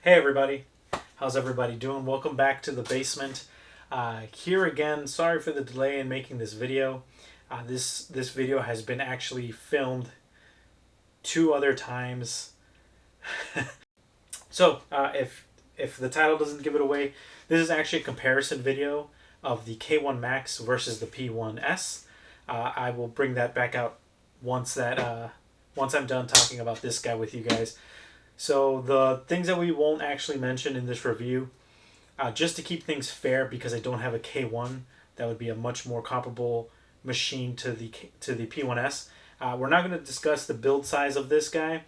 Hey everybody, how's everybody doing? Welcome back to the basement. Here again, sorry for the delay in making this video. This video has been actually filmed 2 other times. So if the title doesn't give it away, this is actually a comparison video of the K1 Max versus the P1S. I will bring that back out once I'm done talking about this guy with you guys. So the things that we won't actually mention in this review, just to keep things fair, because I don't have a K1 that would be a much more comparable machine to the P1S. We're not going to discuss the build size of this guy.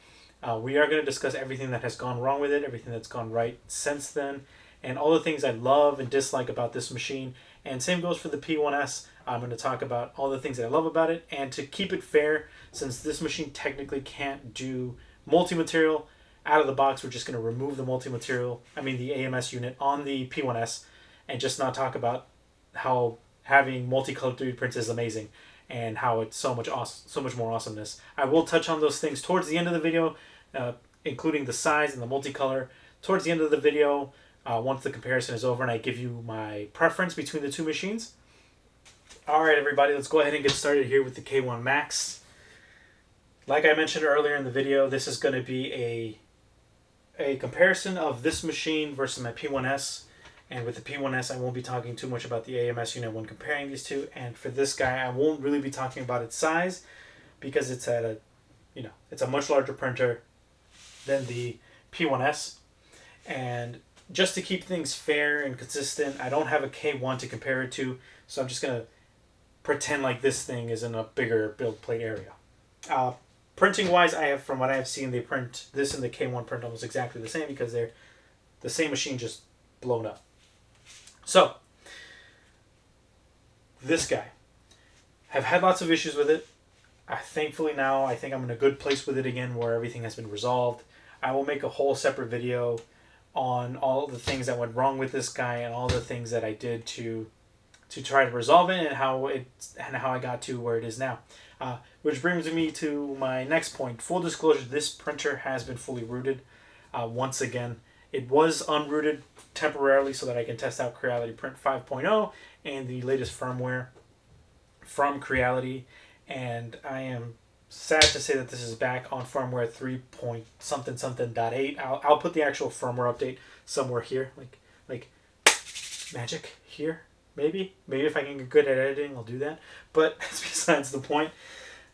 We are going to discuss everything that has gone wrong with it, everything that's gone right since then, and all the things I love and dislike about this machine. And same goes for the P1S. I'm going to talk about all the things that I love about it. And to keep it fair, since this machine technically can't do multi-material, out of the box, we're just going to remove the the AMS unit on the P1S, and just not talk about how having multicolored 3D prints is amazing and how it's so much more awesomeness. I will touch on those things towards the end of the video, including the size and the multicolor. Towards the end of the video, once the comparison is over and I give you my preference between the two machines. Alright everybody, let's go ahead and get started here with the K1 Max. Like I mentioned earlier in the video, this is going to be a comparison of this machine versus my P1S. And with the P1S, I won't be talking too much about the AMS unit when comparing these two. And for this guy, I won't really be talking about its size, because it's at it's a much larger printer than the P1S. And just to keep things fair and consistent, I don't have a K1 to compare it to, so I'm just going to pretend like this thing is in a bigger build plate area. Printing wise, from what I have seen, they print this and the K1 print almost exactly the same, because they're the same machine just blown up. So this guy, have had lots of issues with it. Thankfully now I think I'm in a good place with it again, where everything has been resolved. I will make a whole separate video on all the things that went wrong with this guy and all the things that I did to try to resolve it, and how I got to where it is now. Which brings me to my next point. Full disclosure, this printer has been fully rooted. Once again, it was unrooted temporarily so that I can test out Creality Print 5.0 and the latest firmware from Creality. And I am sad to say that this is back on firmware 3.something.8. I'll put the actual firmware update somewhere here, like magic here. Maybe if I can get good at editing, I'll do that. But that's besides the point.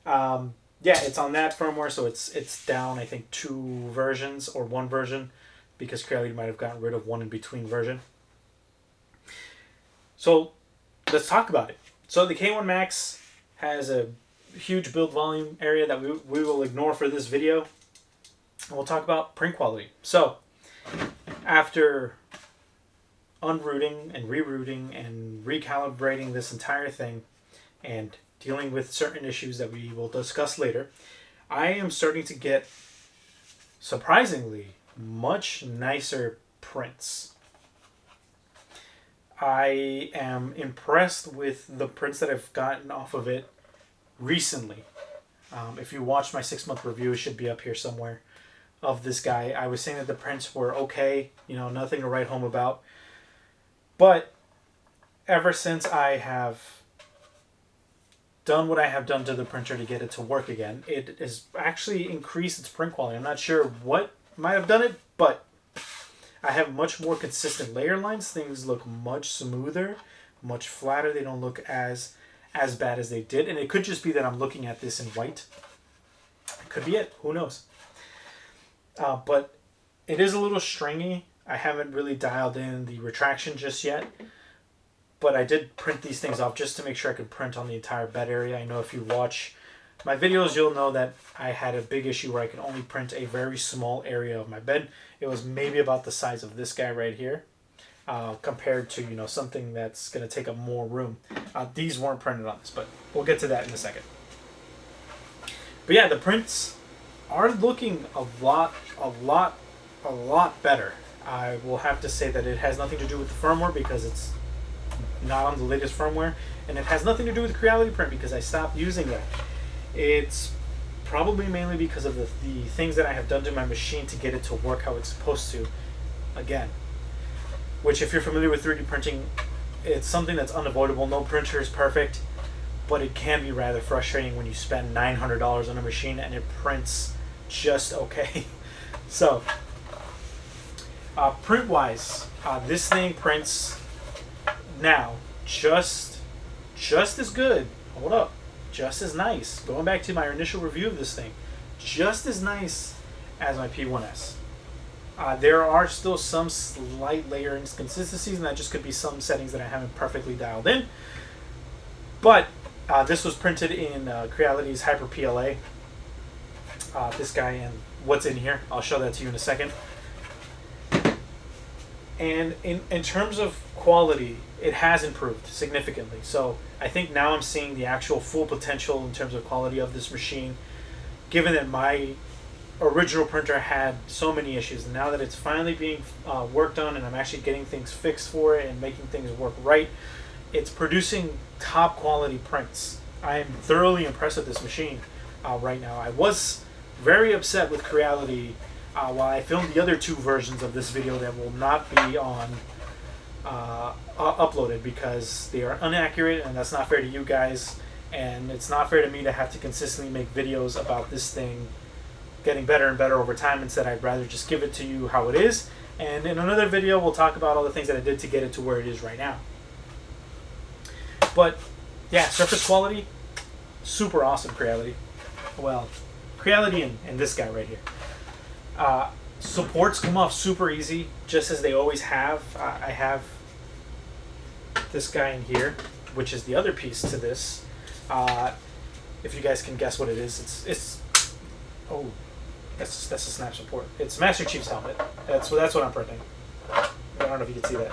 Yeah, it's on that firmware, so it's down, I think, 2 versions or 1 version, because Creality might have gotten rid of one in between version. So let's talk about it. So the K1 Max has a huge build volume area that we will ignore for this video. And we'll talk about print quality. So after unrooting and rerouting and recalibrating this entire thing and dealing with certain issues that we will discuss later, I am starting to get surprisingly much nicer prints. I am impressed with the prints that I've gotten off of it recently. If you watched my 6-month review, it should be up here somewhere, of this guy. I was saying that the prints were okay, nothing to write home about. But ever since I have done what I have done to the printer to get it to work again, it has actually increased its print quality. I'm not sure what might have done it, but I have much more consistent layer lines. Things look much smoother, much flatter. They don't look as bad as they did. And it could just be that I'm looking at this in white. It could be it. Who knows? But it is a little stringy. I haven't really dialed in the retraction just yet, but I did print these things off just to make sure I could print on the entire bed area. I know if you watch my videos, you'll know that I had a big issue where I could only print a very small area of my bed. It was maybe about the size of this guy right here, compared to something that's going to take up more room. These weren't printed on this, but we'll get to that in a second. But yeah, the prints are looking a lot better. I will have to say that it has nothing to do with the firmware, because it's not on the latest firmware, and it has nothing to do with Creality Print, because I stopped using that. It's probably mainly because of the things that I have done to my machine to get it to work how it's supposed to. again. Which, if you're familiar with 3D printing, it's something that's unavoidable. No printer is perfect, but it can be rather frustrating when you spend $900 on a machine and it prints just okay. So, print-wise, this thing prints now just as good. Hold up, just as nice. Going back to my initial review of this thing, just as nice as my P1S. There are still some slight layer inconsistencies, and that just could be some settings that I haven't perfectly dialed in. But this was printed in Creality's Hyper PLA. This guy and what's in here, I'll show that to you in a second. And in terms of quality, it has improved significantly. So I think now I'm seeing the actual full potential in terms of quality of this machine, given that my original printer had so many issues. And now that it's finally being worked on and I'm actually getting things fixed for it and making things work right, it's producing top quality prints. I am thoroughly impressed with this machine right now. I was very upset with Creality while I filmed the other two versions of this video that will not be on uploaded because they are inaccurate, and that's not fair to you guys, and it's not fair to me to have to consistently make videos about this thing getting better and better over time. Instead, I'd rather just give it to you how it is, and in another video we'll talk about all the things that I did to get it to where it is right now. But yeah, surface quality, super awesome. Creality, well, Creality and this guy right here. Supports come off super easy, just as they always have. I have this guy in here, which is the other piece to this. If you guys can guess what it is, it's oh, that's a snap support. It's Master Chief's helmet. That's what I'm printing. I don't know if you can see that.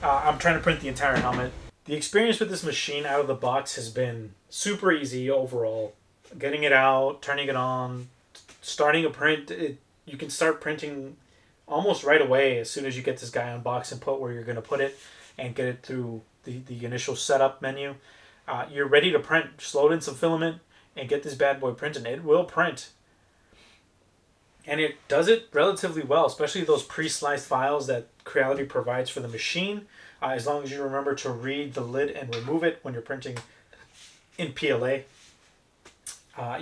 I'm trying to print the entire helmet. The experience with this machine out of the box has been super easy overall. Getting it out, turning it on, starting a print. You can start printing almost right away as soon as you get this guy unboxed and put where you're going to put it and get it through the initial setup menu. You're ready to print. Just load in some filament and get this bad boy printed. It will print. And it does it relatively well, especially those pre-sliced files that Creality provides for the machine. As long as you remember to read the lid and remove it when you're printing in PLA.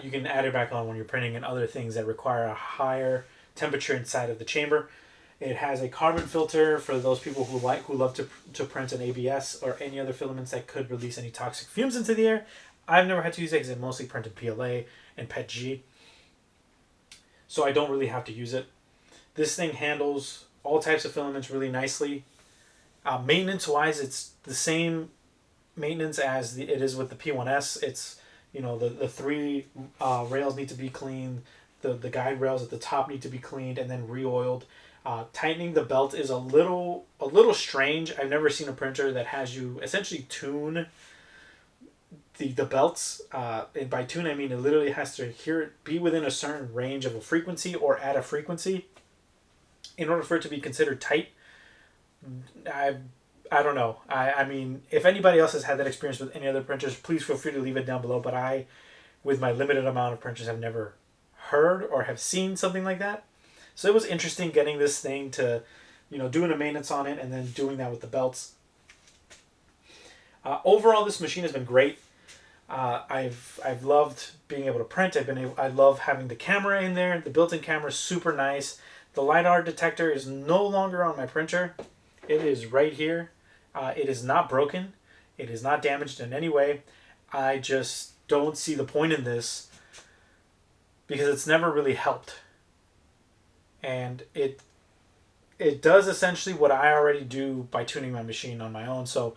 You can add it back on when you're printing in other things that require a higher temperature inside of the chamber. It has a carbon filter for those people who love to print an ABS or any other filaments that could release any toxic fumes into the air. I've never had to use it because I mostly print in PLA and PETG, so I don't really have to use it. This thing handles all types of filaments really nicely. Maintenance wise, it's the same maintenance as it is with the P1S. It's, you know, the three rails need to be cleaned. The guide rails at the top need to be cleaned and then re-oiled. Tightening the belt is a little strange. I've never seen a printer that has you essentially tune the belts. And by tune, I mean it literally has to be within a certain range of a frequency or at a frequency in order for it to be considered tight. I don't know. I mean, if anybody else has had that experience with any other printers, please feel free to leave it down below. But I, with my limited amount of printers, have never heard or have seen something like that. So it was interesting getting this thing to, you know, doing a maintenance on it and then doing that with the belts. Overall, this machine has been great. I've loved being able to print. I love having the camera in there. The built-in camera is super nice. The LiDAR detector is no longer on my printer. It is right here. It is not broken. It is not damaged in any way. I just don't see the point in this because it's never really helped. And it does essentially what I already do by tuning my machine on my own. So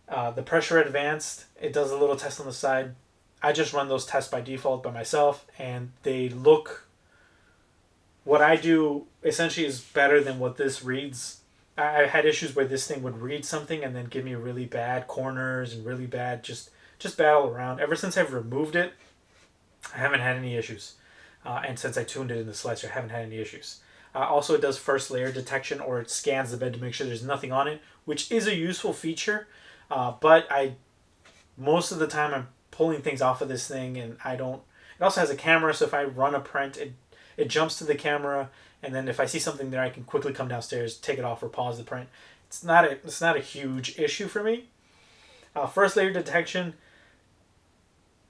the pressure advanced, it does a little test on the side. I just run those tests by default by myself, and they look, what I do essentially is better than what this reads. I had issues where this thing would read something and then give me really bad corners and really bad, just bad all around. Ever since I've removed it, I haven't had any issues. And since I tuned it in the slicer, I haven't had any issues. Also, it does first layer detection, or it scans the bed to make sure there's nothing on it, which is a useful feature. But most of the time I'm pulling things off of this thing, and I don't. It also has a camera, so if I run a print, it jumps to the camera and then if I see something there, I can quickly come downstairs, take it off, or pause the print. It's not a huge issue for me. First layer detection,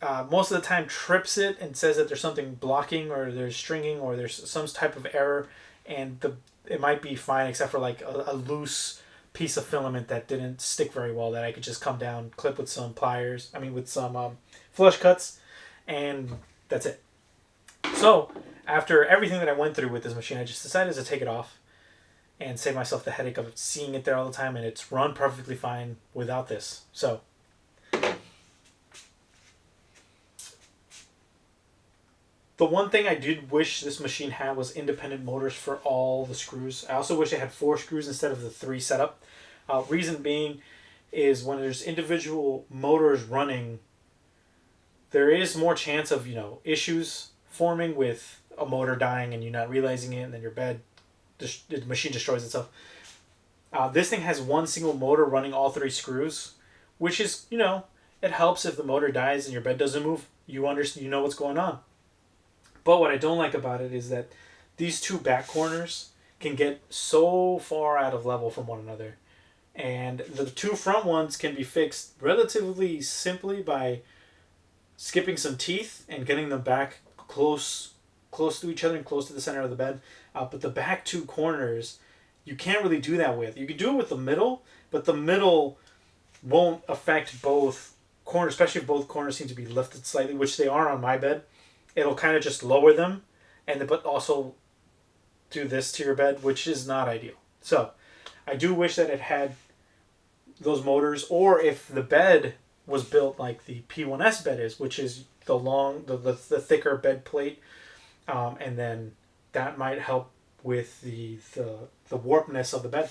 most of the time trips it and says that there's something blocking or there's stringing or there's some type of error, and it might be fine except for like a loose piece of filament that didn't stick very well that I could just come down, clip with some pliers. I mean with some flush cuts, and that's it. So after everything that I went through with this machine, I just decided to take it off and save myself the headache of seeing it there all the time, and it's run perfectly fine without this. So the one thing I did wish this machine had was independent motors for all the screws. I also wish it had 4 screws instead of the 3 setup. Reason being is when there's individual motors running, there is more chance of issues forming with a motor dying and you not realizing it, and then the machine destroys itself. This thing has one single motor running all 3 screws, which is it helps if the motor dies and your bed doesn't move. You know what's going on. But what I don't like about it is that these 2 back corners can get so far out of level from one another. And the 2 front ones can be fixed relatively simply by skipping some teeth and getting them back close to each other and close to the center of the bed. But the back 2 corners, you can't really do that with. You can do it with the middle, but the middle won't affect both corners, especially if both corners seem to be lifted slightly, which they are on my bed. It'll kind of just lower them, but also do this to your bed, which is not ideal. So I do wish that it had those motors, or if the bed was built like the P1S bed is, which is the thicker bed plate, and then that might help with the warpness of the bed.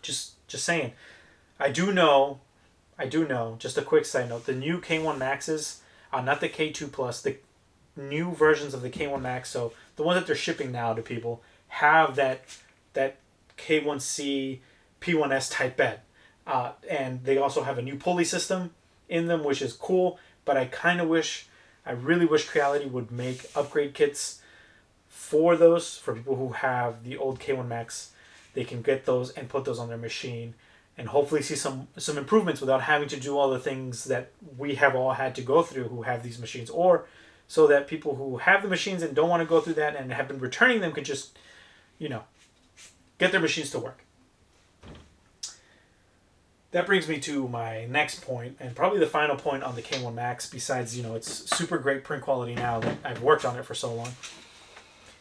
Just saying. I do know. Just a quick side note: the new K1 Maxes, not the K2 Plus, the new versions of the K1 Max, so the ones that they're shipping now to people, have that K1C P1S type bed, and they also have a new pulley system in them, which is cool. But I really wish Creality would make upgrade kits for those, for people who have the old K1 Max. They can get those and put those on their machine, and hopefully see some improvements without having to do all the things that we have all had to go through who have these machines, or so that people who have the machines and don't want to go through that and have been returning them could just, get their machines to work. That brings me to my next point, and probably the final point on the K1 Max, besides, it's super great print quality now that I've worked on it for so long.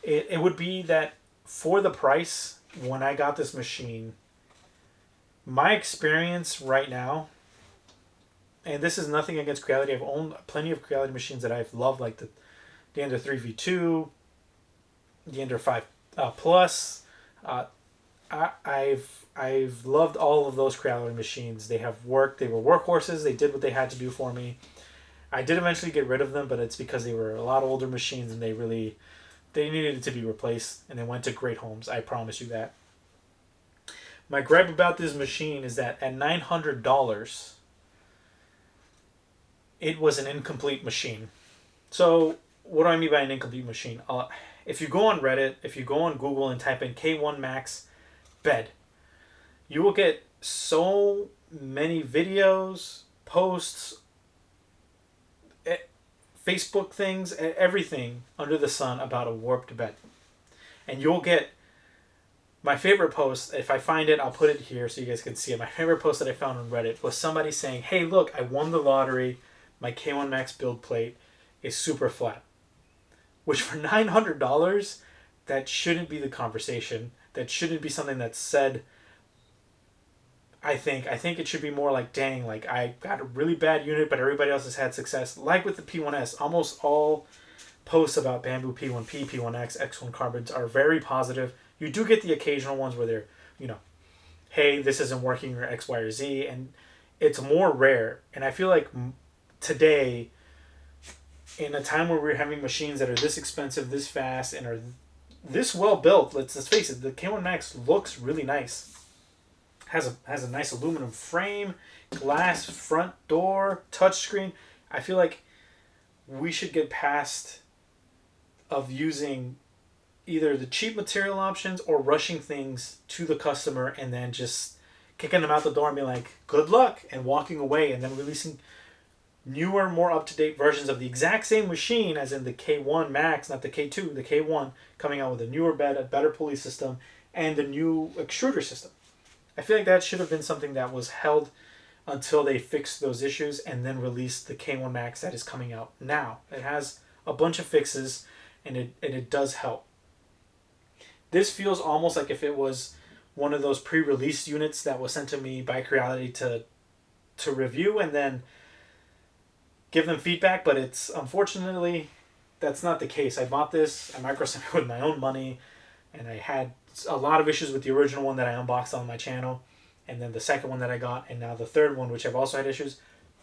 It would be that for the price, when I got this machine, my experience right now, and this is nothing against Creality. I've owned plenty of Creality machines that I've loved, like the Ender 3V2, the Ender 5 Plus. I've loved all of those Creality machines. They have worked. They were workhorses. They did what they had to do for me. I did eventually get rid of them, but it's because they were a lot older machines and they needed to be replaced, and they went to great homes. I promise you that. My gripe about this machine is that at $900, it was an incomplete machine. So what do I mean by an incomplete machine? If you go on Reddit, if you go on Google and type in K1 Max bed, you will get so many videos, posts, Facebook things, everything under the sun about a warped bed. And you'll get my favorite post. If I find it, I'll put it here so you guys can see it. My favorite post that I found on Reddit was somebody saying, hey, look, I won the lottery. My K1 Max build plate is super flat. Which for $900, that shouldn't be the conversation. That shouldn't be something that's said. I think it should be more like, dang, like I got a really bad unit, but everybody else has had success. Like with the P1S, almost all posts about Bamboo P1P, P1X, X1 carbons are very positive. You do get the occasional ones where they're, hey, this isn't working, or X, Y, or Z, and it's more rare. And I feel like today, in a time where we're having machines that are this expensive, this fast, and are this well built, let's face it, the K1 Max looks really nice. Has a nice aluminum frame, glass front door, touchscreen. I feel like we should get past of using either the cheap material options or rushing things to the customer and then just kicking them out the door and being like, good luck, and walking away, and then releasing newer, more up-to-date versions of the exact same machine, as in the K1 Max, not the K2, the K1, coming out with a newer bed, a better pulley system, and a new extruder system. I feel like that should have been something that was held until they fixed those issues and then released the K1 Max that is coming out now. It has a bunch of fixes, and it does help. This feels almost like if it was one of those pre-release units that was sent to me by Creality to review and then give them feedback, but it's unfortunately that's not the case. I bought this, I microsent it with my own money, and I had a lot of issues with the original one that I unboxed on my channel, and then the second one that I got, and now the third one, which I've also had issues.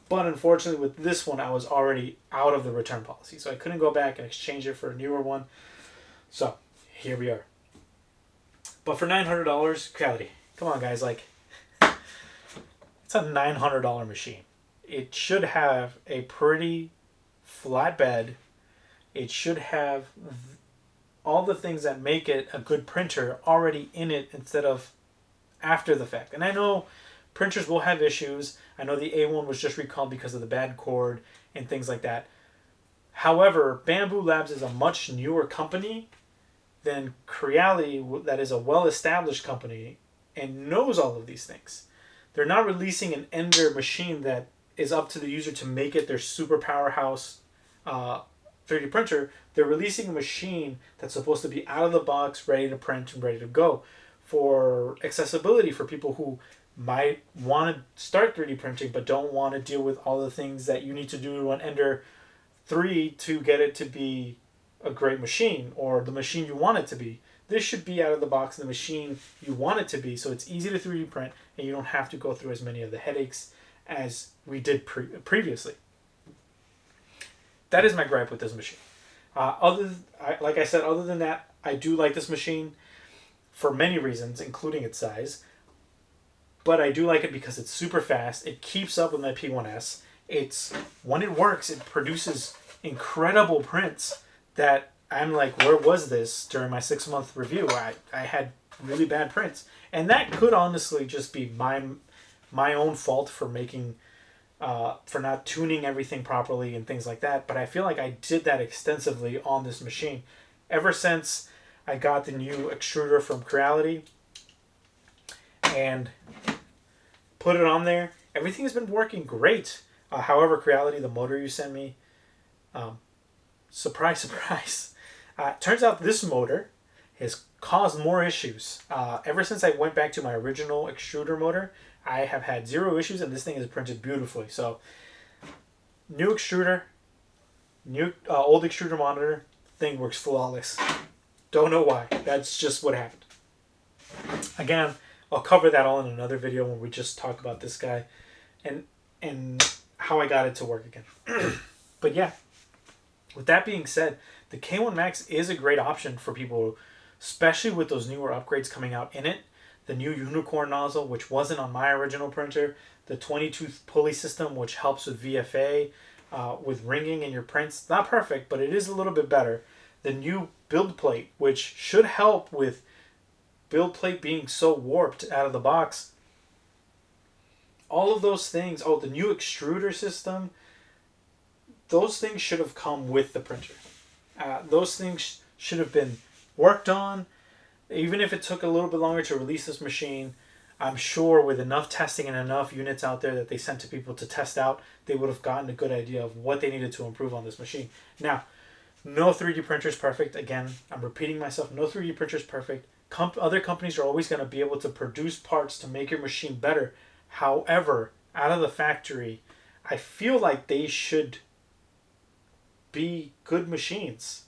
But unfortunately with this one, I was already out of the return policy, so I couldn't go back and exchange it for a newer one. So here we are. But for $900, Creality, come on guys, like, it's a $900 machine. It should have a pretty flat bed. It should have all the things that make it a good printer already in it instead of after the fact. And I know printers will have issues. I know the A1 was just recalled because of the bad cord and things like that. However, Bamboo Labs is a much newer company than Creality, that is a well-established company and knows all of these things. They're not releasing an Ender machine that is up to the user to make it their super powerhouse 3D printer. They're releasing a machine that's supposed to be out of the box, ready to print and ready to go for accessibility for people who might want to start 3D printing but don't want to deal with all the things that you need to do to an Ender 3 to get it to be a great machine or the machine you want it to be. This should be out of the box the machine you want it to be, so it's easy to 3D print and you don't have to go through as many of the headaches as we did previously. That is my gripe with this machine. Like I said, other than that, I do like this machine for many reasons, including its size. But I do like it because it's super fast. It keeps up with my P1S. When it works, it produces incredible prints that I'm like, where was this during my 6-month review? I had really bad prints. And that could honestly just be my own fault for making, for not tuning everything properly and things like that. But I feel like I did that extensively on this machine. Ever since I got the new extruder from Creality and put it on there, everything has been working great. However, Creality, the motor you sent me, surprise, surprise. Turns out this motor has caused more issues. Ever since I went back to my original extruder motor, I have had 0 issues, and this thing is printed beautifully. So, new extruder, new old extruder monitor, thing works flawless. Don't know why. That's just what happened. Again, I'll cover that all in another video when we just talk about this guy and how I got it to work again. But yeah, with that being said, the K1 Max is a great option for people, especially with those newer upgrades coming out in it. The new unicorn nozzle, which wasn't on my original printer. The 20-tooth pulley system, which helps with VFA, with ringing in your prints. Not perfect, but it is a little bit better. The new build plate, which should help with build plate being so warped out of the box. All of those things. Oh, the new extruder system. Those things should have come with the printer. Those things should have been worked on. Even if it took a little bit longer to release this machine, I'm sure with enough testing and enough units out there that they sent to people to test out, they would have gotten a good idea of what they needed to improve on this machine. Now, no 3D printer is perfect. Again, I'm repeating myself. No 3D printer is perfect. Other companies are always going to be able to produce parts to make your machine better. However, out of the factory, I feel like they should be good machines.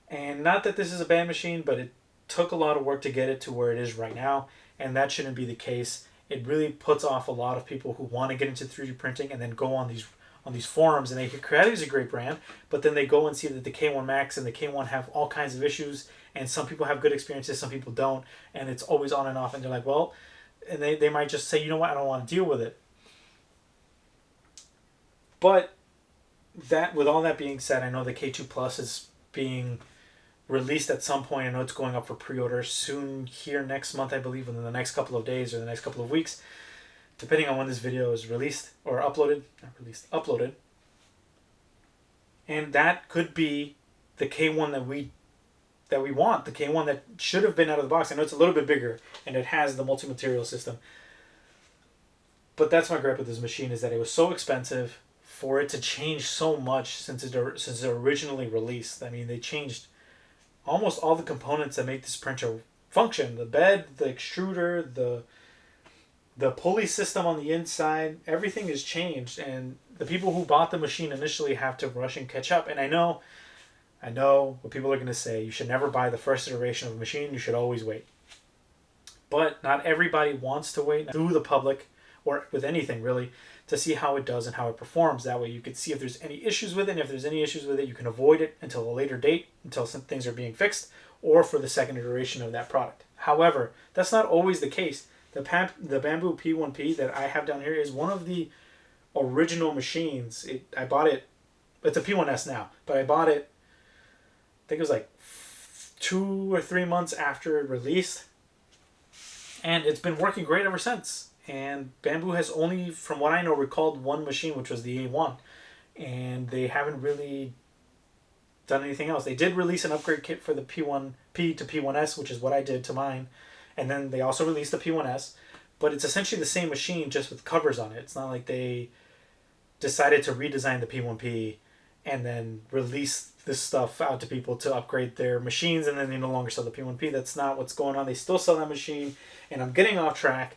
And not that this is a bad machine, but it took a lot of work to get it to where it is right now, and that shouldn't be the case. It really puts off a lot of people who want to get into 3D printing and then go on these forums and they hear Creality is a great brand, but then they go and see that the K1 Max and the K1 have all kinds of issues, and some people have good experiences, some people don't, and it's always on and off, and they're like, well, and they might just say, you know what, I don't want to deal with it. But that, with all that being said, I know the K2 Plus is being released at some point. I know it's going up for pre-order soon here next month, I believe, within the next couple of days or the next couple of weeks, depending on when this video is released or uploaded. Not released, uploaded. And that could be the K1 that we want, the K1 that should have been out of the box. I know it's a little bit bigger and it has the multi-material system. But that's my gripe with this machine, is that it was so expensive for it to change so much since it originally released. I mean, they changed almost all the components that make this printer function. The bed, the extruder, the pulley system on the inside, everything has changed. And the people who bought the machine initially have to rush and catch up. And I know what people are going to say. You should never buy the first iteration of a machine. You should always wait. But not everybody wants to wait through the public, or with anything really, to see how it does and how it performs. That way you can see if there's any issues with it, and if there's any issues with it, you can avoid it until a later date, until some things are being fixed, or for the second iteration of that product. However, that's not always the case. The Bamboo P1P that I have down here is one of the original machines. I bought it, it's a P1S now, but I bought it, I think it was like 2 or 3 months after it released, and it's been working great ever since. And Bamboo has only, from what I know, recalled one machine, which was the A1. And they haven't really done anything else. They did release an upgrade kit for the P1P to P1S, which is what I did to mine. And then they also released the P1S. But it's essentially the same machine, just with covers on it. It's not like they decided to redesign the P1P and then release this stuff out to people to upgrade their machines, and then they no longer sell the P1P. That's not what's going on. They still sell that machine. And I'm getting off track.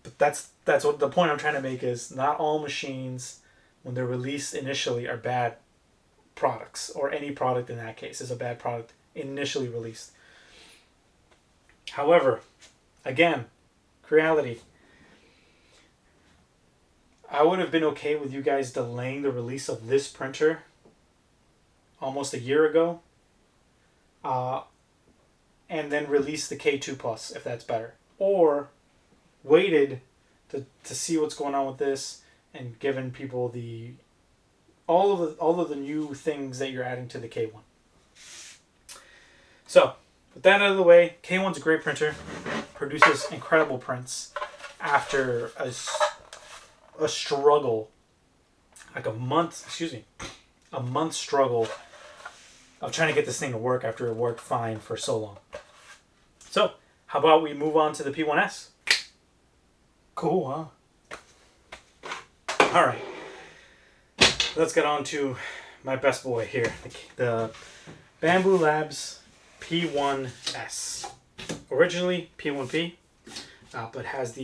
But that's what the point I'm trying to make is, not all machines, when they're released initially, are bad products, or any product in that case is a bad product initially released. However, again, reality. I would have been okay with you guys delaying the release of this printer almost a year ago, and then release the K2 Plus if that's better, or waited to see what's going on with this and given people all of the new things that you're adding to the K1. So, with that out of the way, K1's a great printer, produces incredible prints after a struggle, like a month struggle of trying to get this thing to work after it worked fine for so long. So, how about we move on to the P1S? Cool, huh? All right. Let's get on to my best boy here, the Bamboo Labs P1S. Originally P1P, but has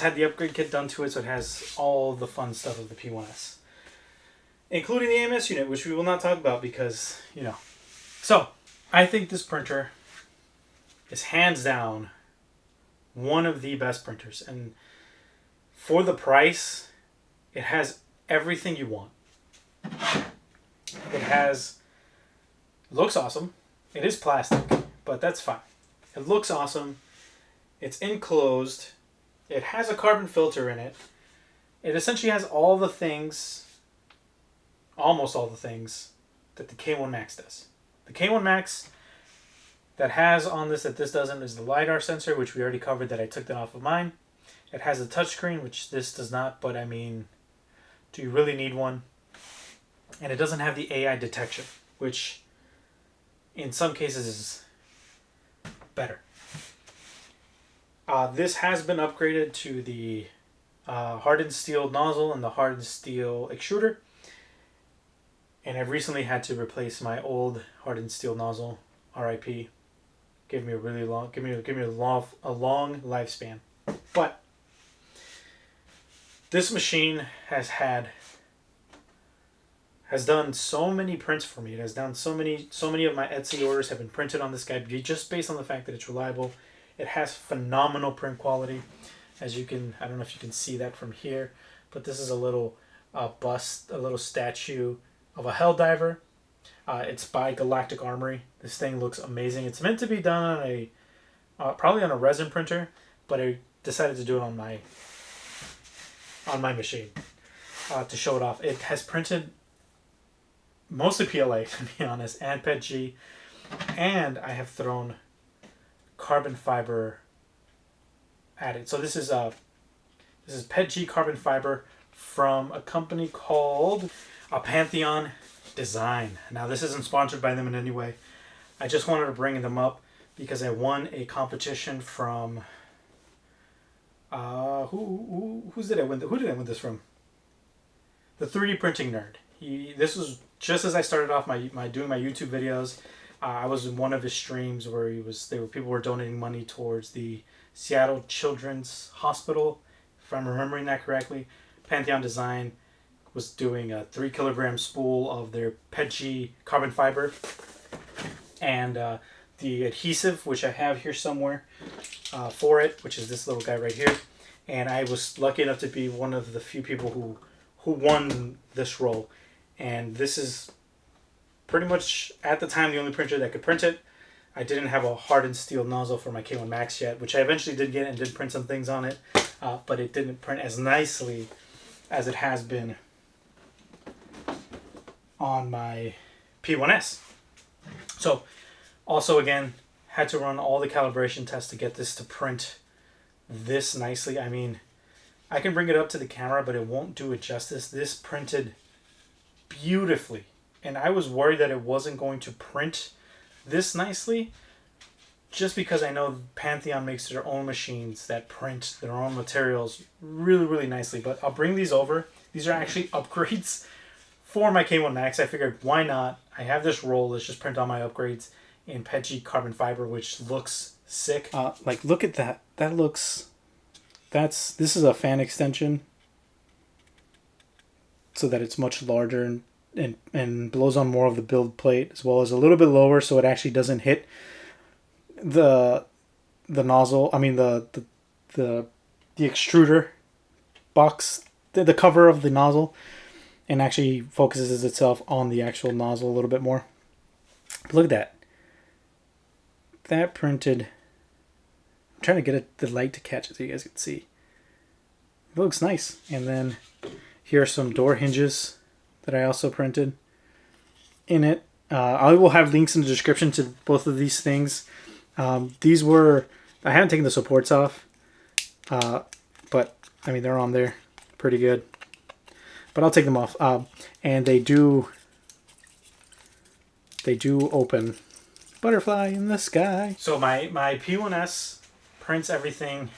had the upgrade kit done to it, so it has all the fun stuff of the P1S, including the AMS unit, which we will not talk about because, you know. So, I think this printer is hands down one of the best printers, and for the price, it has everything you want. It looks awesome. It is plastic, but that's fine. It looks awesome. It's enclosed. It has a carbon filter in it. It essentially has all the things, almost all the things, that the K1 Max does. The K1 Max that has on this that this doesn't is the LiDAR sensor, which we already covered, that I took that off of mine. It has a touchscreen, which this does not, but I mean, do you really need one? And it doesn't have the AI detection, which in some cases is better. This has been upgraded to the hardened steel nozzle and the hardened steel extruder. And I've recently had to replace my old hardened steel nozzle, RIP. Give me a long lifespan. But this machine has done so many prints for me. It has done so many of my Etsy orders have been printed on this guy just based on the fact that it's reliable. It has phenomenal print quality. As you can, I don't know if you can see that from here, but this is a little bust, a little statue of a helldiver. It's by Galactic Armory. This thing looks amazing. It's meant to be done on probably on a resin printer, but I decided to do it on my machine to show it off. It has printed mostly PLA, to be honest, and PETG. And I have thrown carbon fiber at it. So this is PETG carbon fiber from a company called Pantheon Design. Now this isn't sponsored by them in any way. I just wanted to bring them up because I won a competition from who did I win? Who did I win this from? The 3D printing nerd. This was just as I started off my doing my YouTube videos. I was in one of his streams where people were donating money towards the Seattle Children's Hospital, if I'm remembering that correctly. Pantheon Design was doing a 3 kilogram spool of their PETG carbon fiber, and the adhesive, which I have here somewhere for it, which is this little guy right here. And I was lucky enough to be one of the few people who won this roll. And this is pretty much, at the time, the only printer that could print it. I didn't have a hardened steel nozzle for my K1 Max yet, which I eventually did get and did print some things on it. But it didn't print as nicely as it has been on my P1S. So, also again, had to run all the calibration tests to get this to print this nicely. I mean, I can bring it up to the camera, but it won't do it justice. This printed beautifully, and I was worried that it wasn't going to print this nicely, just because I know Pantheon makes their own machines that print their own materials really, really nicely. But I'll bring these over. These are actually upgrades for my K1 Max. I figured, why not? I have this roll. Let's just print all my upgrades in PETG carbon fiber, which looks sick. Like, look at that. That looks... This is a fan extension, so that it's much larger and blows on more of the build plate, as well as a little bit lower, so it actually doesn't hit the nozzle. I mean the extruder box, the cover of the nozzle, and actually focuses itself on the actual nozzle a little bit more. But look at that. That printed. I'm trying to get the light to catch it so you guys can see. It looks nice. And then here are some door hinges that I also printed in it. I will have links in the description to both of these things. These were... I haven't taken the supports off. But, I mean, they're on there. Pretty good. But I'll take them off. And they do open. Butterfly in the sky. So my P1S prints everything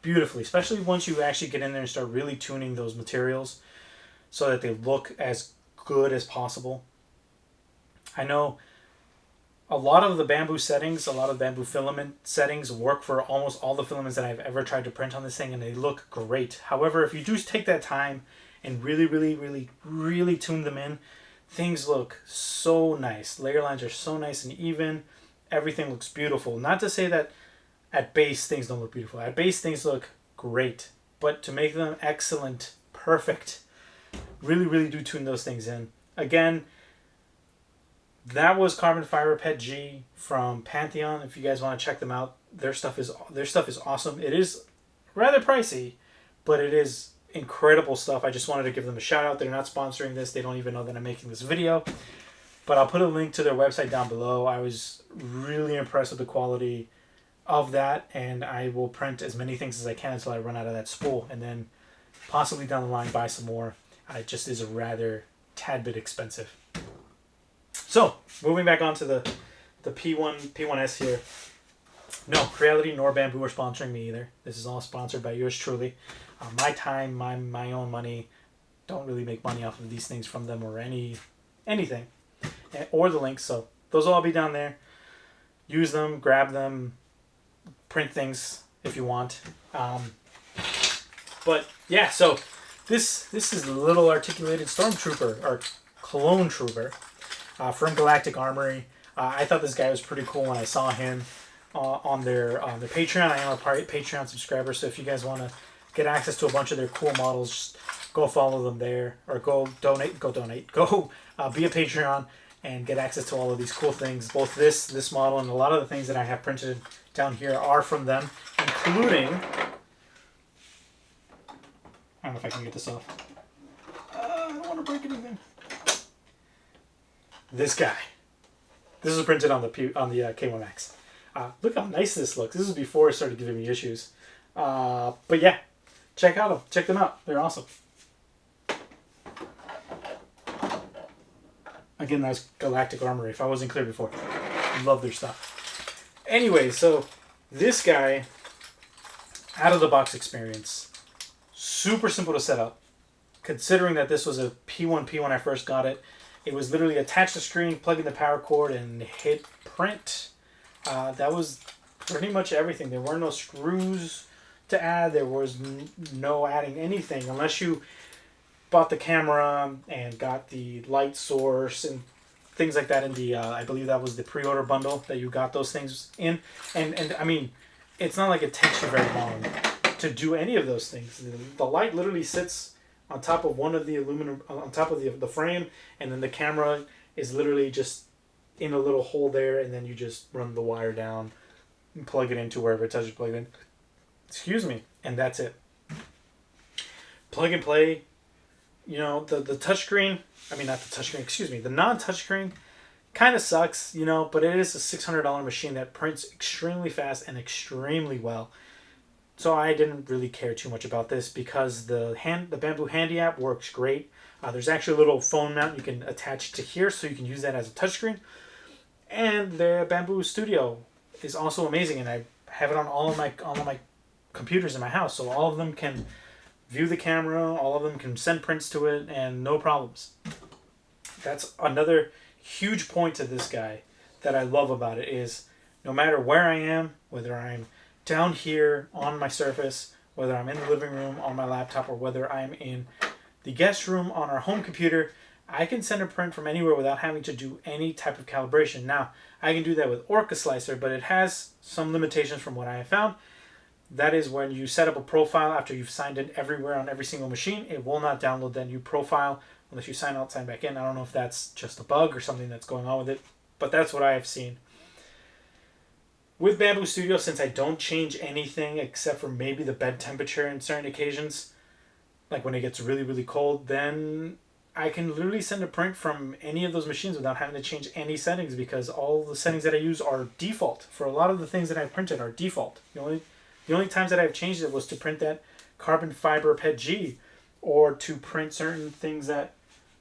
beautifully, especially once you actually get in there and start really tuning those materials so that they look as good as possible. I know a lot of the bamboo settings, a lot of bamboo filament settings work for almost all the filaments that I've ever tried to print on this thing, and they look great. However, if you do take that time and really, really, really, really tune them in, things look so nice. Layer lines are so nice and even. Everything looks beautiful. Not to say that at base things don't look beautiful. At base things look great. But to make them excellent, perfect, really, really do tune those things in. Again, that was carbon fiber PETG from Pantheon. If you guys want to check them out, their stuff is awesome. It is rather pricey, but it is incredible stuff. I just wanted to give them a shout out. They're not sponsoring this. They don't even know that I'm making this video. But I'll put a link to their website down below. I was really impressed with the quality of that, and I will print as many things as I can until I run out of that spool, and then possibly down the line buy some more. It just is a rather tad bit expensive. So, moving back on to the P1S here. No, Creality nor Bamboo are sponsoring me either. This is all sponsored by yours truly. My time, my own money. Don't really make money off of these things from them or anything. Or the links, so those will all be down there. Use them, grab them, print things if you want. But yeah, so this is the little articulated stormtrooper, or clone trooper, from Galactic Armory. I thought this guy was pretty cool when I saw him on their Patreon. I am a Patreon subscriber, so if you guys want to get access to a bunch of their cool models, just go follow them there, or go be a Patreon and get access to all of these cool things. Both this model and a lot of the things that I have printed down here are from them, including... I don't know if I can get this off. I don't want to break anything. This guy. This was printed on the K1 Max. Look how nice this looks. This is before it started giving me issues. But yeah, check them out. They're awesome. Again, that's Galactic Armory, if I wasn't clear before. Love their stuff. Anyway, so this guy, out of the box experience, super simple to set up. Considering that this was a P1P when I first got it, it was literally attach the screen, plug in the power cord, and hit print. That was pretty much everything. There were no screws to add. There was no adding anything unless you bought the camera and got the light source and things like that in the I believe that was the pre-order bundle that you got those things in. And I mean, it's not like it takes you very long to do any of those things. The light literally sits on top of one of the aluminum, on top of the frame, and then the camera is literally just in a little hole there, and then you just run the wire down and plug it into wherever it tells you to plug it in. Excuse me. And that's it. Plug and play. You know, the touchscreen, I mean, not the touchscreen, excuse me, the non-touchscreen kind of sucks, you know, but it is a $600 machine that prints extremely fast and extremely well. So I didn't really care too much about this because the Bamboo Handy app works great. There's actually a little phone mount you can attach to here, so you can use that as a touchscreen. And the Bamboo Studio is also amazing, and I have it on all of my computers in my house, so all of them can view the camera, all of them can send prints to it, and no problems. That's another huge point to this guy that I love about it is no matter where I am, whether I'm down here on my Surface, whether I'm in the living room on my laptop, or whether I'm in the guest room on our home computer, I can send a print from anywhere without having to do any type of calibration. Now, I can do that with Orca Slicer, but it has some limitations from what I have found. That is when you set up a profile after you've signed in everywhere on every single machine, it will not download that new profile unless you sign out, sign back in. I don't know if that's just a bug or something that's going on with it, but that's what I have seen. With Bamboo Studio, since I don't change anything except for maybe the bed temperature in certain occasions, like when it gets really, really cold, then I can literally send a print from any of those machines without having to change any settings because all the settings that I use are default. For a lot of the things that I've printed are default. The only times that I've changed it was to print that carbon fiber PETG or to print certain things that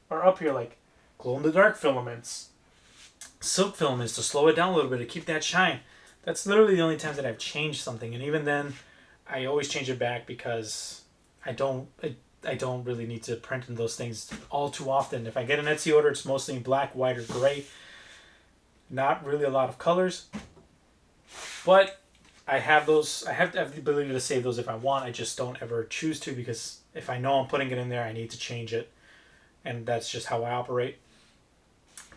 are up here like glow-in-the-dark filaments, silk filaments to slow it down a little bit to keep that shine. That's literally the only times that I've changed something, and even then I always change it back because I don't really need to print in those things all too often. If I get an Etsy order, it's mostly in black, white, or gray. Not really a lot of colors. But I have those. I have the ability to save those if I want. I just don't ever choose to because if I know I'm putting it in there, I need to change it. And that's just how I operate.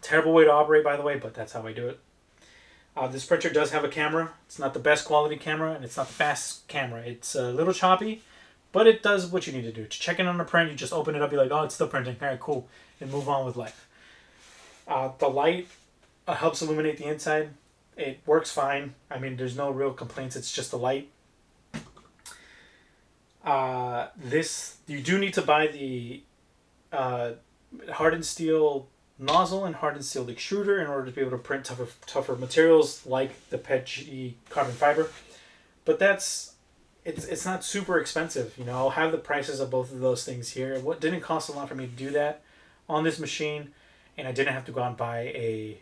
Terrible way to operate, by the way, but that's how I do it. This printer does have a camera. It's not the best quality camera, and it's not the fastest camera. It's a little choppy, but it does what you need to do. To check in on a print, you just open it up, you're like, oh, it's still printing. All right, cool. And move on with life. The light helps illuminate the inside. It works fine. I mean, there's no real complaints. It's just the light. You do need to buy the hardened steel nozzle and hardened steel extruder in order to be able to print tougher materials like the PETG carbon fiber. But it's not super expensive. You know, I'll have the prices of both of those things here. What didn't cost a lot for me to do that on this machine, and I didn't have to go out and buy an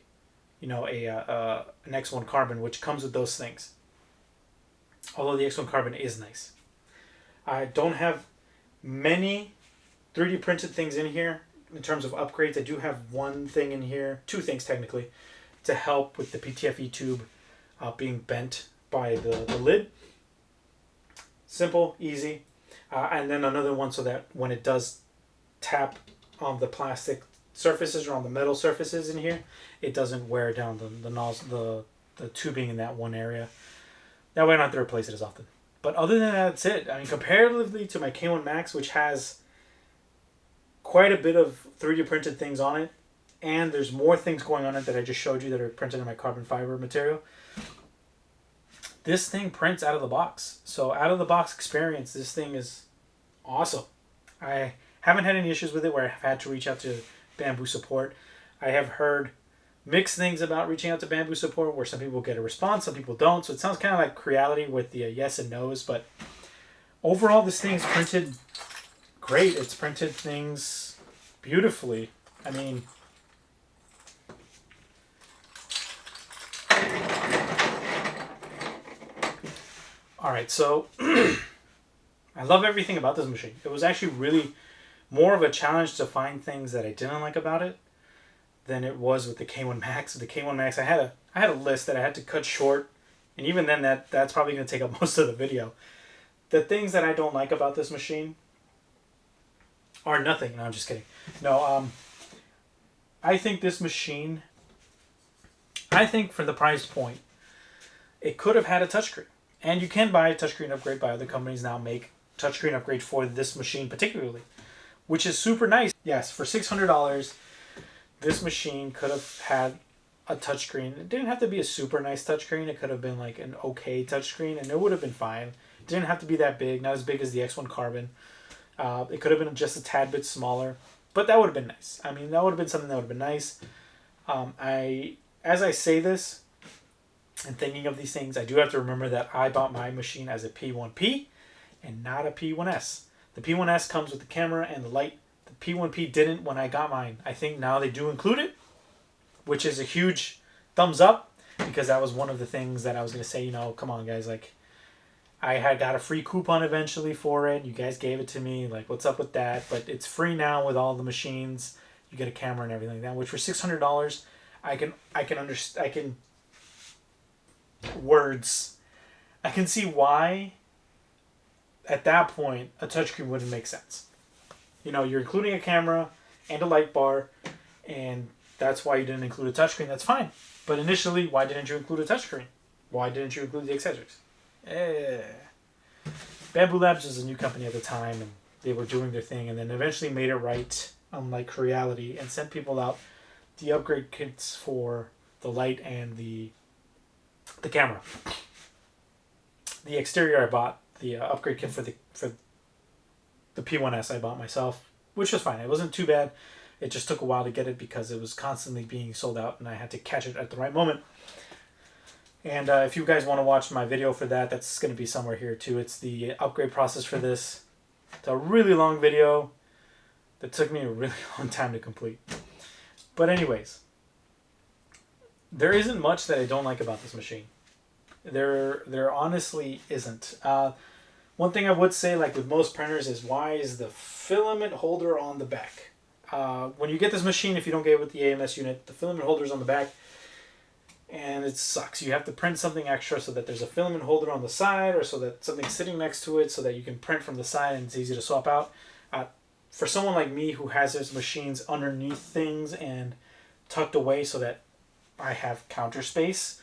X1 carbon, which comes with those things. Although the X1 carbon is nice. I don't have many 3D printed things in here in terms of upgrades. I do have one thing in here, two things technically, to help with the PTFE tube being bent by the lid. Simple, easy. And then another one so that when it does tap on the plastic surfaces or on the metal surfaces in here, it doesn't wear down the nozzle, the tubing in that one area. That way I don't have to replace it as often. But other than that, that's it. I mean, comparatively to my K1 Max, which has quite a bit of 3D printed things on it, and there's more things going on it that I just showed you that are printed in my carbon fiber material. This thing prints out of the box. So out of the box experience, this thing is awesome. I haven't had any issues with it where I've had to reach out to Bamboo support. I have heard mixed things about reaching out to Bamboo support, where some people get a response, some people don't. So it sounds kind of like Creality with the yes and no's. But overall, this thing's printed great. It's printed things beautifully. I mean, all right, so I love everything about this machine. It was actually really more of a challenge to find things that I didn't like about it than it was with the K1 Max. With the K1 Max, I had a list that I had to cut short, and even then, that's probably going to take up most of the video. The things that I don't like about this machine are nothing. No, I'm just kidding. No, I think this machine, I think for the price point, it could have had a touchscreen. And you can buy a touchscreen upgrade by other companies now make touchscreen upgrade for this machine particularly, which is super nice. Yes, for $600, this machine could have had a touchscreen. It didn't have to be a super nice touchscreen. It could have been like an okay touchscreen, and it would have been fine. It didn't have to be that big, not as big as the X1 Carbon. It could have been just a tad bit smaller, but that would have been nice. I mean, that would have been something that would have been nice. As I say this and thinking of these things, I do have to remember that I bought my machine as a P1P and not a P1S. The P1S comes with the camera and the light. The P1P didn't when I got mine. I think now they do include it, which is a huge thumbs up, because that was one of the things that I was going to say, come on guys, like, I had got a free coupon eventually for it. You guys gave it to me. Like, what's up with that? But it's free now with all the machines. You get a camera and everything like that. Which for $600, I can understand. I can see why. At that point, a touchscreen wouldn't make sense. You're including a camera and a light bar, and that's why you didn't include a touchscreen. That's fine. But initially, why didn't you include a touchscreen? Why didn't you include the accessories? Bamboo Labs was a new company at the time, and they were doing their thing, and then eventually made it right, unlike Creality, and sent people out the upgrade kits for the light and the camera. The exterior I bought, the upgrade kit for the P1S I bought myself, which was fine. It wasn't too bad. It just took a while to get it because it was constantly being sold out, and I had to catch it at the right moment. And if you guys want to watch my video for that, that's going to be somewhere here too. It's the upgrade process for this. It's a really long video that took me a really long time to complete. But anyways, there isn't much that I don't like about this machine. There honestly isn't. One thing I would say, like with most printers, is why is the filament holder on the back? When you get this machine, if you don't get it with the AMS unit, the filament holder is on the back. And it sucks. You have to print something extra so that there's a filament holder on the side, or so that something's sitting next to it so that you can print from the side and it's easy to swap out. For someone like me who has his machines underneath things and tucked away so that I have counter space,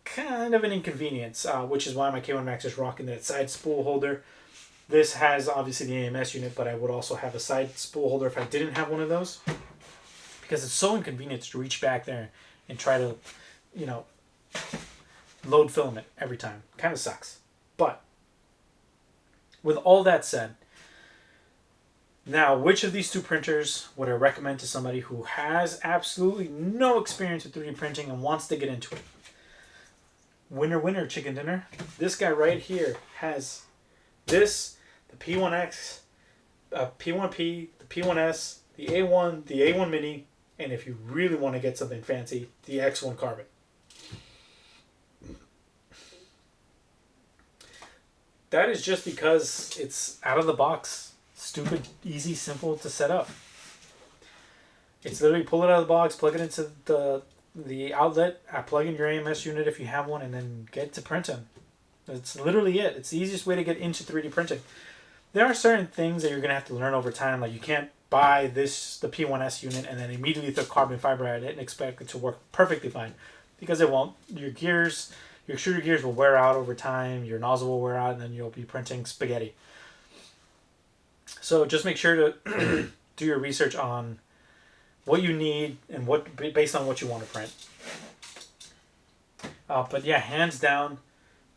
kind of an inconvenience, which is why my K1 Max is rocking that side spool holder. This has obviously the AMS unit, but I would also have a side spool holder if I didn't have one of those, because it's so inconvenient to reach back there and try to, load filament every time. Kind of sucks. But with all that said, now, which of these two printers would I recommend to somebody who has absolutely no experience with 3D printing and wants to get into it? Winner, winner, chicken dinner. This guy right here has this, the P1X, P1P, the P1S, the A1, the A1 Mini, and if you really want to get something fancy, the X1 Carbon. That is just because it's out of the box, stupid, easy, simple to set up. It's literally pull it out of the box, plug it into the outlet, plug in your AMS unit if you have one, and then get to printing. That's literally it. It's the easiest way to get into 3D printing. There are certain things that you're going to have to learn over time, like you can't buy the P1S unit and then immediately throw carbon fiber at it and expect it to work perfectly fine, because it won't. Your extruder gears will wear out over time, your nozzle will wear out, and then you'll be printing spaghetti. So just make sure to do your research on what you need and based on what you want to print. But yeah, hands down,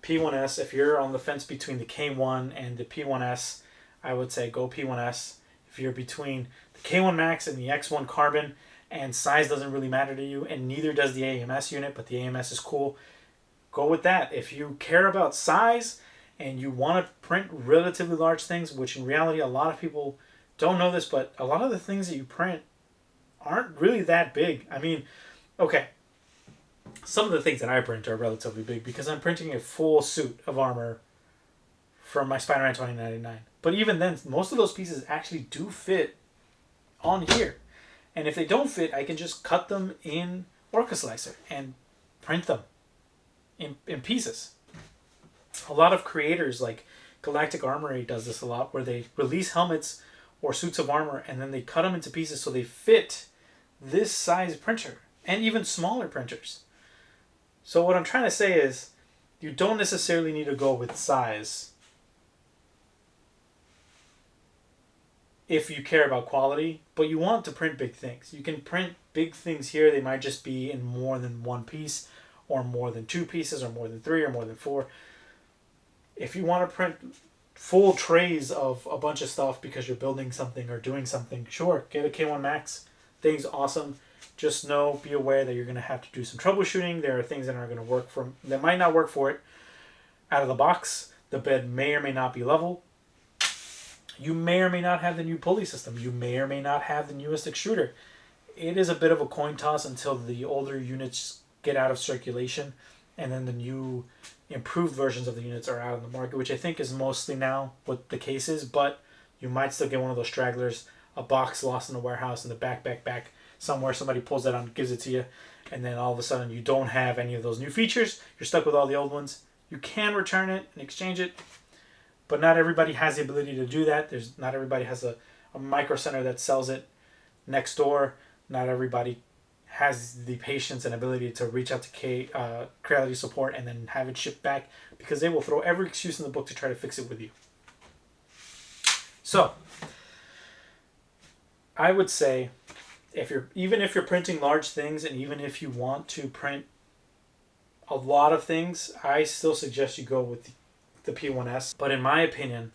P1S. If you're on the fence between the K1 and the P1S, I would say go P1S. If you're between the K1 Max and the X1 Carbon, and size doesn't really matter to you, and neither does the AMS unit, but the AMS is cool, go with that. If you care about size and you want to print relatively large things, which in reality a lot of people don't know this, but a lot of the things that you print aren't really that big. I mean, okay, some of the things that I print are relatively big because I'm printing a full suit of armor from my Spider-Man 2099. But even then, most of those pieces actually do fit on here. And if they don't fit, I can just cut them in Orca Slicer and print them in pieces. A lot of creators like Galactic Armory does this a lot, where they release helmets or suits of armor and then they cut them into pieces so they fit this size printer and even smaller printers. So what I'm trying to say is you don't necessarily need to go with size if you care about quality, but you want to print big things. You can print big things here. They might just be in more than one piece or more than two pieces or more than three or more than four. If you want to print full trays of a bunch of stuff because you're building something or doing something, sure, get a K1 Max. Thing's awesome. Just know, be aware that you're going to have to do some troubleshooting. There are things that are going to work that might not work for it out of the box. The bed may or may not be level. You may or may not have the new pulley system. You may or may not have the newest extruder. It is a bit of a coin toss until the older units get out of circulation and then the new improved versions of the units are out on the market, which I think is mostly now what the case is, but you might still get one of those stragglers, a box lost in the warehouse in the back somewhere. Somebody pulls that on, gives it to you, and then all of a sudden you don't have any of those new features. You're stuck with all the old ones. You can return it and exchange it, but not everybody has the ability to do that. Not everybody has a micro center that sells it next door. Not everybody has the patience and ability to reach out to Creality support and then have it shipped back, because they will throw every excuse in the book to try to fix it with you. So I would say even if you're printing large things and even if you want to print a lot of things, I still suggest you go with the P1S. But in my opinion,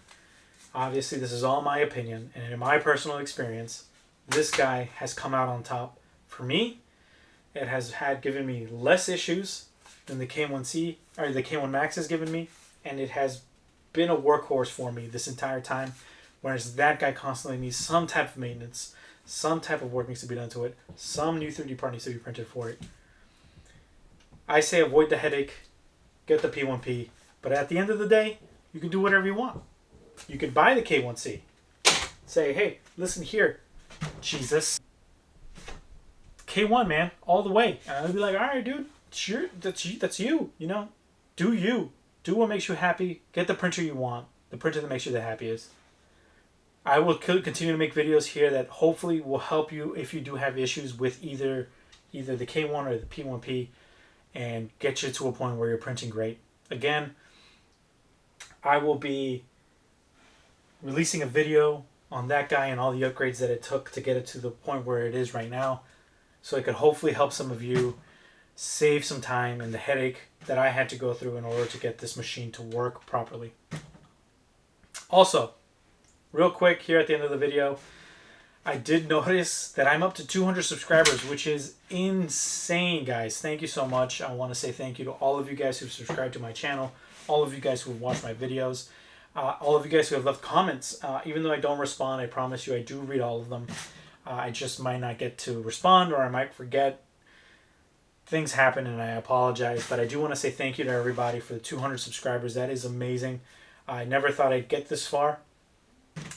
obviously this is all my opinion, and in my personal experience, this guy has come out on top. For me, it has given me less issues than the K1C or the K1 Max has given me, and it has been a workhorse for me this entire time. Whereas that guy constantly needs some type of maintenance, some type of work needs to be done to it, some new 3D part needs to be printed for it. I say avoid the headache, get the P1P, but at the end of the day, you can do whatever you want. You could buy the K1C. Say, hey, listen here, Jesus. K1, man, all the way. And I'd be like, all right, dude, sure, that's you, you know. Do you. Do what makes you happy. Get the printer you want. The printer that makes you the happiest. I will continue to make videos here that hopefully will help you if you do have issues with either the K1 or the P1P, and get you to a point where you're printing great. Again, I will be releasing a video on that guy and all the upgrades that it took to get it to the point where it is right now, so it could hopefully help some of you save some time and the headache that I had to go through in order to get this machine to work properly. Also, real quick here at the end of the video, I did notice that I'm up to 200 subscribers, which is insane, guys. Thank you so much. I want to say thank you to all of you guys who've subscribed to my channel, all of you guys who've watched my videos, all of you guys who have left comments. Even though I don't respond, I promise you I do read all of them. I just might not get to respond, or I might forget. Things happen and I apologize, but I do want to say thank you to everybody for the 200 subscribers. That is amazing. I never thought I'd get this far,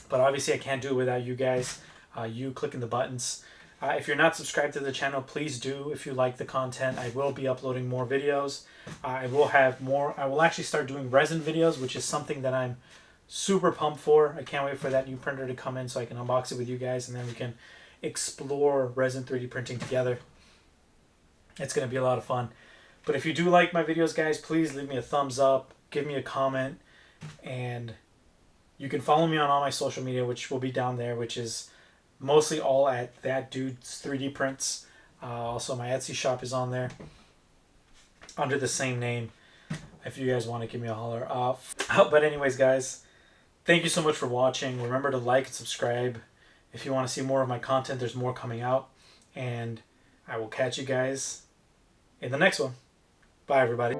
but obviously I can't do it without you guys. You clicking the buttons. If you're not subscribed to the channel, please do. If you like the content, I will be uploading more videos. I will have more. I will actually start doing resin videos, which is something that I'm super pumped for. I can't wait for that new printer to come in so I can unbox it with you guys, and then we can explore resin 3D printing together. It's going to be a lot of fun. But if you do like my videos, guys, please leave me a thumbs up, give me a comment, and you can follow me on all my social media, which will be down there, which is mostly all at That Dude's 3D Prints. Also, my Etsy shop is on there under the same name if you guys want to give me a holler. But anyways, guys, thank you so much for watching. Remember to like and subscribe. If you want to see more of my content, there's more coming out. And I will catch you guys in the next one. Bye, everybody.